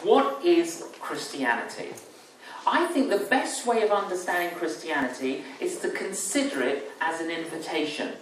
What is Christianity? I think the best way of understanding Christianity is to consider it as an invitation.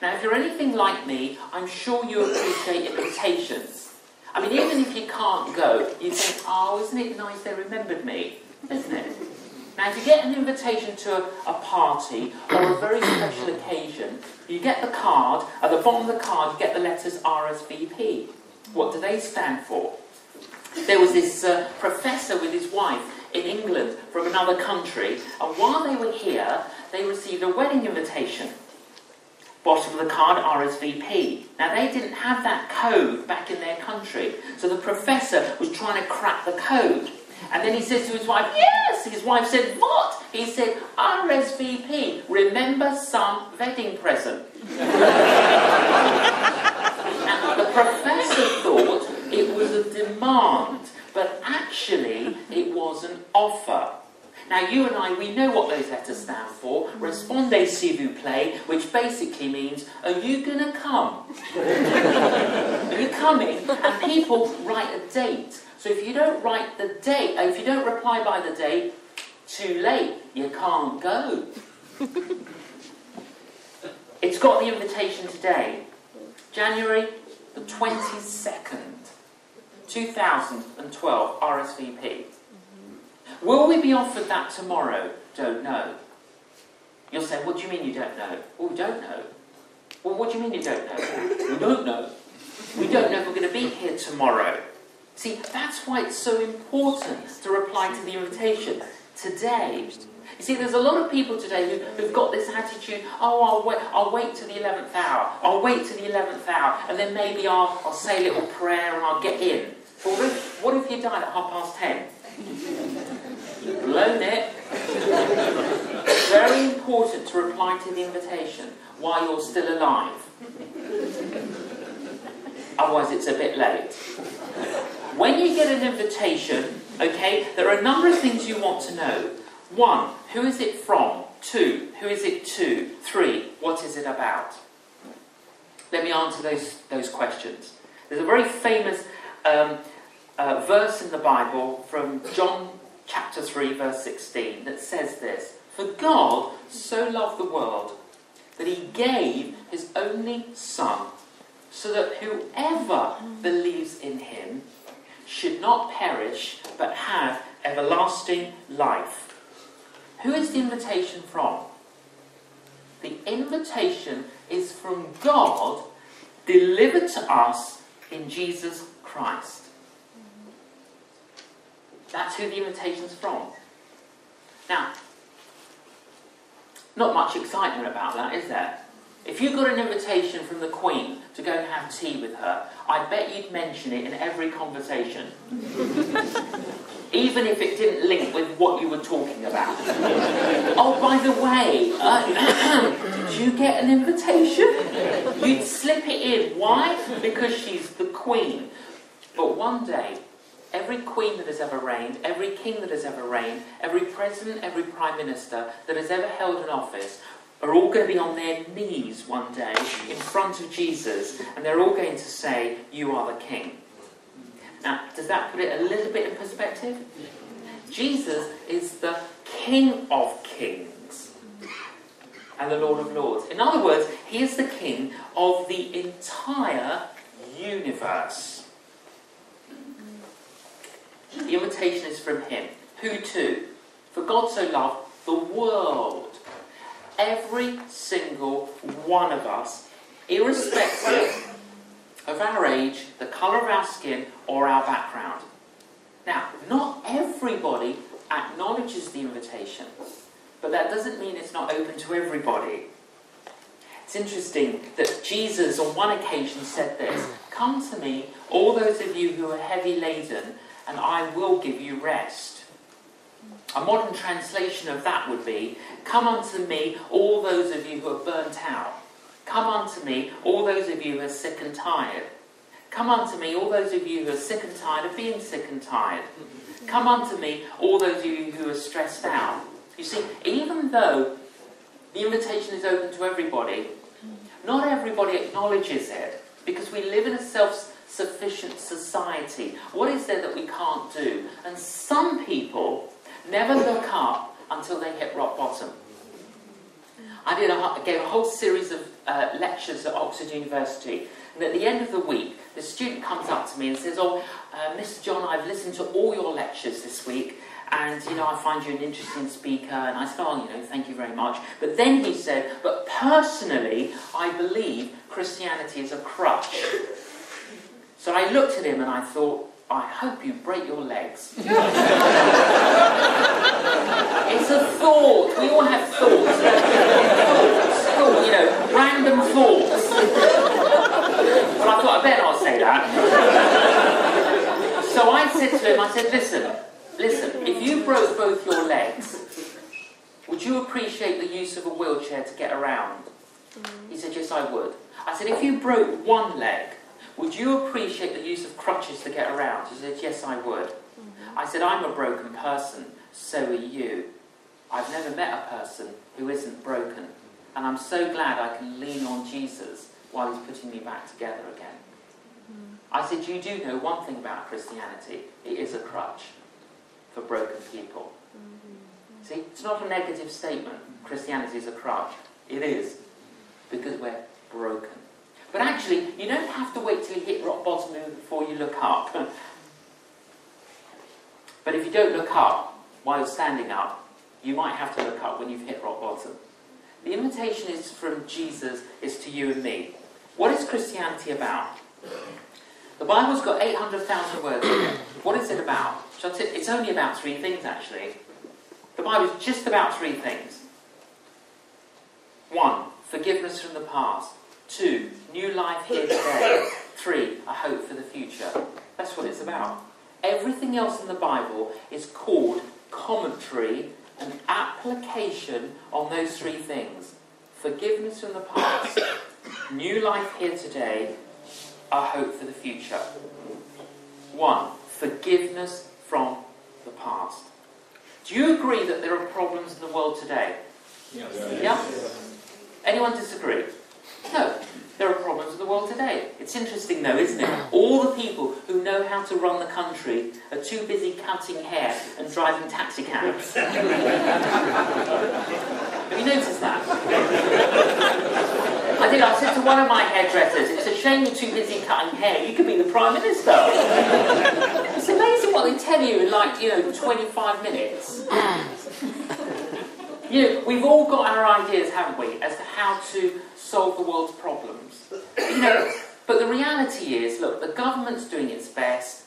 Now, if you're anything like me, I'm sure you appreciate invitations. I mean, even if you can't go, you think, oh, isn't it nice they remembered me? Isn't it? Now, if you get an invitation to a party or a very special occasion, you get the card. At the bottom of the card, you get the letters RSVP. What do they stand for? There was this professor with his wife in England from another country, and while they were here, they received a wedding invitation. Bottom of the card, RSVP. Now, they didn't have that code back in their country, so the professor was trying to crack the code. And then he says to his wife, yes! His wife said, what? He said, RSVP, remember some wedding present. Now, the professor thought it was a demand, but actually it was an offer. Now, you and I, we know what those letters stand for. Responde s'il vous plaît, which basically means, are you going to come? Are you coming? And people write a date. So if you don't write the date, if you don't reply by the date, too late, you can't go. It's got the invitation today. January the 22nd, 2012, RSVP. Will we be offered that tomorrow? Don't know. You'll say, what do you mean you don't know? Well, we don't know. Well, what do you mean you don't know? We don't know. We don't know if we're going to be here tomorrow. See, that's why it's so important to reply to the invitation today. You see, there's a lot of people today who've got this attitude, oh, I'll wait to the 11th hour. I'll wait to the 11th hour, and then maybe I'll say a little prayer and I'll get in. But what if you died at 10:30? You've blown it. It's very important to reply to the invitation while you're still alive. Otherwise, it's a bit late. When you get an invitation, okay, there are a number of things you want to know. 1, who is it from? 2, who is it to? 3, what is it about? Let me answer those questions. There's a very famous verse in the Bible from John chapter 3, verse 16, that says this: For God so loved the world that he gave his only Son, so that whoever believes in him should not perish, but have everlasting life. Who is the invitation from? The invitation is from God, delivered to us in Jesus Christ. That's who the invitation's from. Now, not much excitement about that, is there? If you got an invitation from the Queen to go and have tea with her, I bet you'd mention it in every conversation. Even if it didn't link with what you were talking about. Oh, by the way, did you get an invitation? You'd slip it in. Why? Because she's the Queen. But one day, every queen that has ever reigned, every king that has ever reigned, every president, every prime minister that has ever held an office are all going to be on their knees one day in front of Jesus, and they're all going to say, you are the king. Now, does that put it a little bit in perspective? Jesus is the King of Kings and the Lord of Lords. In other words, he is the king of the entire universe. The invitation is from him. Who to? For God so loved the world. Every single one of us, irrespective of our age, the colour of our skin, or our background. Now, not everybody acknowledges the invitation, but that doesn't mean it's not open to everybody. It's interesting that Jesus on one occasion said this: "Come to me, all those of you who are heavy laden, and I will give you rest." A modern translation of that would be, "Come unto me, all those of you who are burnt out. Come unto me, all those of you who are sick and tired. Come unto me, all those of you who are sick and tired of being sick and tired. Come unto me, all those of you who are stressed out." You see, even though the invitation is open to everybody, not everybody acknowledges it, because we live in a self-sufficient society. What is there that we can't And some people never look up until they hit rock bottom. I gave a whole series of lectures at Oxford University, and at the end of the week, the student comes up to me and says, "Oh, Mr. John, I've listened to all your lectures this week, and, I find you an interesting speaker." And I said, "Oh, thank you very much." But then he said, "But personally, I believe Christianity is a crutch." So I looked at him and I thought, I hope you break your legs. It's a thought. We all have thoughts. Random thoughts. But I thought, I better not say that. So I said to him, listen, if you broke both your legs, would you appreciate the use of a wheelchair to get around? He said, "Yes, I would." I said, "If you broke one leg, would you appreciate the use of crutches to get around?" He said, "Yes, I would." I said, "I'm a broken person, so are you. I've never met a person who isn't broken, and I'm so glad I can lean on Jesus while he's putting me back together again." I said, "You do know one thing about Christianity. It is a crutch for broken people." See, it's not a negative statement. Christianity is a crutch. It is, because we're broken. But actually, you don't have to wait till you hit rock bottom before you look up. But if you don't look up while you're standing up, you might have to look up when you've hit rock bottom. The invitation is from Jesus, is to you and me. What is Christianity about? The Bible's got 800,000 words in it. What is it about? It's only about 3 things, actually. The Bible's just about 3 things. 1, forgiveness from the past. 2, new life here today. 3, a hope for the future. That's what it's about. Everything else in the Bible is called commentary and application on those 3 things. Forgiveness from the past, new life here today, a hope for the future. 1, forgiveness from the past. Do you agree that there are problems in the world today? Yes. Yeah? Anyone disagree? No, there are problems in the world today. It's interesting though, isn't it? All the people who know how to run the country are too busy cutting hair and driving taxi cabs. Have you noticed that? I said to one of my hairdressers, "It's a shame you're too busy cutting hair. You could be the Prime Minister." It's amazing what they tell you in 25 minutes. We've all got our ideas, haven't we, as to how to solve the world's problems. But the reality is, look, the government's doing its best.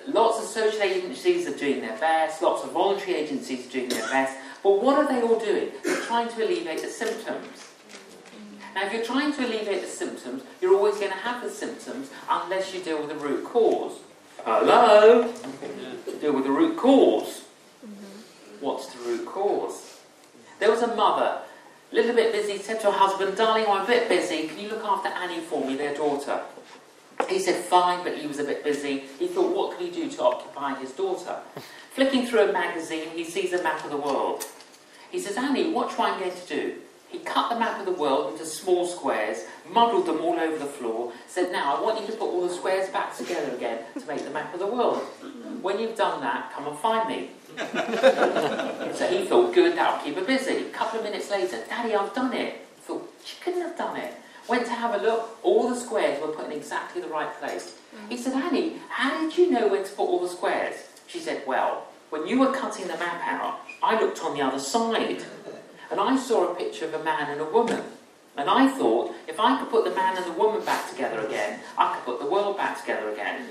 Lots of social agencies are doing their best. Lots of voluntary agencies are doing their best. But what are they all doing? They're trying to alleviate the symptoms. Now, if you're trying to alleviate the symptoms, you're always going to have the symptoms unless you deal with the root cause. Hello? Deal with the root cause. What's the root cause? There was a mother, a little bit busy, said to her husband, "Darling, I'm a bit busy. Can you look after Annie for me, their daughter?" He said, "Fine," but he was a bit busy. He thought, what could he do to occupy his daughter? Flicking through a magazine, he sees a map of the world. He says, "Annie, watch what I'm going to do." He cut the map of the world into small squares, muddled them all over the floor, said, "Now I want you to put all the squares back together again to make the map of the world. When you've done that, come and find me." So he thought, good, that'll keep her busy. A couple of minutes later, "Daddy, I've done it." He thought, she couldn't have done it. Went to have a look, all the squares were put in exactly the right place. He said, "Annie, how did you know when to put all the squares?" She said, "Well, when you were cutting the map out, I looked on the other side. And I saw a picture of a man and a woman. And I thought, if I could put the man and the woman back together again, I could put the world back together again."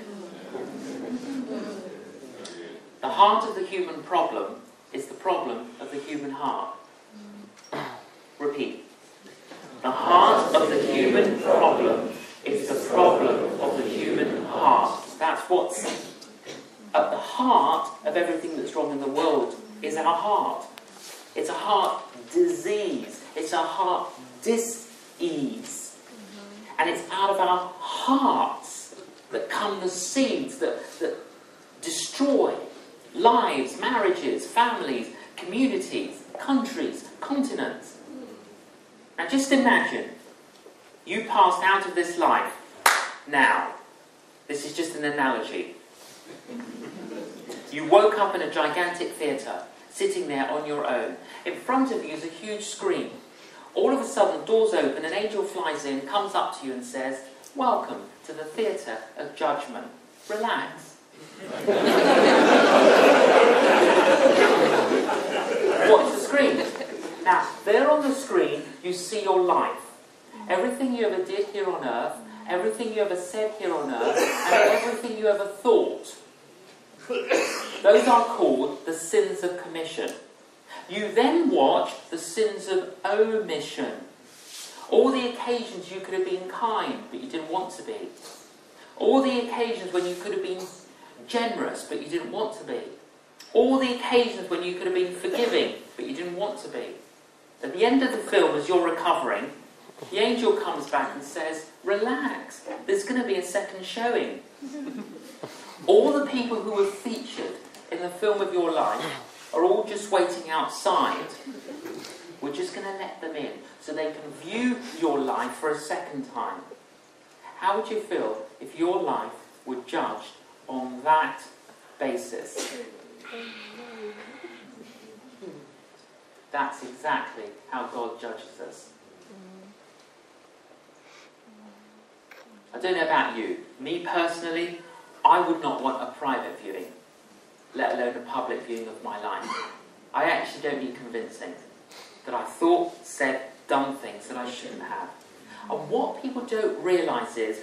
The heart of the human problem is the problem of the human heart. Repeat. The heart of the human problem is the problem of the human heart. That's what's at the heart of everything that's wrong in the world, is our heart. It's a heart disease. It's a heart dis-ease. And it's out of our hearts that come the seeds that destroy lives, marriages, families, communities, countries, continents. Now just imagine you passed out of this life now. This is just an analogy. You woke up in a gigantic theatre, sitting there on your own. In front of you is a huge screen. All of a sudden, doors open, an angel flies in, comes up to you and says, "Welcome to the theatre of judgment. Relax." Watch the screen. Now, there on the screen, you see your life. Everything you ever did here on earth, everything you ever said here on earth, and everything you ever thought. Those are called the sins of commission. You then watch the sins of omission. All the occasions you could have been kind, but you didn't want to be. All the occasions when you could have been generous, but you didn't want to be. All the occasions when you could have been forgiving, but you didn't want to be. At the end of the film, as you're recovering, the angel comes back and says, "Relax, there's going to be a second showing." All the people who were featured in the film of your life are all just waiting outside. We're just going to let them in so they can view your life for a second time. How would you feel if your life were judged on that basis? That's exactly how God judges us. I don't know about you. Me personally, I would not want a private viewing, let alone a public viewing of my life. I actually don't need convincing that I thought, said, done things that I shouldn't have. And what people don't realise is